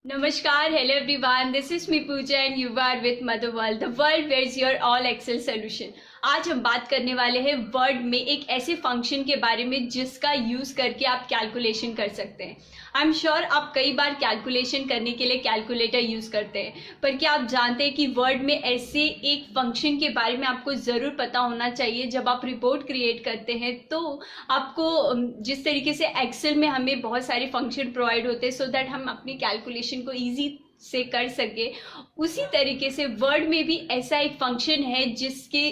Namaskar, hello everyone. This is me Pooja and you are with MotherWorld, the world where is your all Excel solution. आज हम बात करने वाले हैं word में एक ऐसे फंक्शन के बारे में जिसका यूज करके आप कैलकुलेशन कर सकते हैं। आई एम श्योर आप कई बार कैलकुलेशन करने के लिए कैलकुलेटर यूज करते हैं, पर क्या आप जानते हैं कि वर्ड में ऐसे एक फंक्शन के बारे में आपको ज़रूर पता होना चाहिए। जब आप रिपोर्ट क्रिएट करते हैं तो आपको जिस तरीके से एक्सेल में हमें बहुत सारे फंक्शन प्रोवाइड होते हैं सो दैट हम अपनी कैलकुलेशन को ईजी से कर सके, उसी तरीके से वर्ड में भी ऐसा एक फंक्शन है जिसके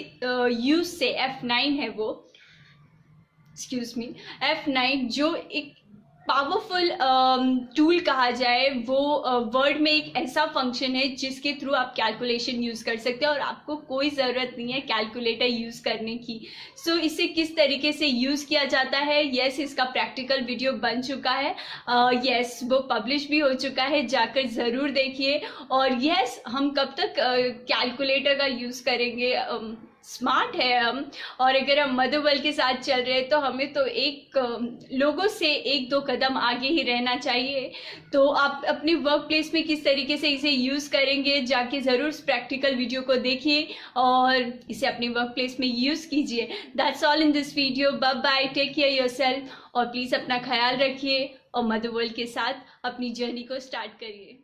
यूज से F9 है वो F9 जो एक पावरफुल टूल कहा जाए, वो वर्ड में एक ऐसा फंक्शन है जिसके थ्रू आप कैलकुलेशन यूज़ कर सकते हैं और आपको कोई ज़रूरत नहीं है कैलकुलेटर यूज़ करने की। सो इसे किस तरीके से यूज़ किया जाता है, यस इसका प्रैक्टिकल वीडियो बन चुका है, यस वो पब्लिश भी हो चुका है, जाकर ज़रूर देखिए। और यस हम कब तक कैलकुलेटर का यूज़ करेंगे, स्मार्ट है हम, और अगर हम मदरवर्ल्ड के साथ चल रहे हैं तो हमें तो लोगों से एक दो कदम आगे ही रहना चाहिए। तो आप अपने वर्क प्लेस में किस तरीके से इसे यूज़ करेंगे, जाके ज़रूर इस प्रैक्टिकल वीडियो को देखिए और इसे अपने वर्क प्लेस में यूज़ कीजिए। That's all in this video. Bye bye, take care yourself और प्लीज़ अपना ख्याल रखिए और मदरवर्ल्ड के साथ अपनी जर्नी को स्टार्ट करिए।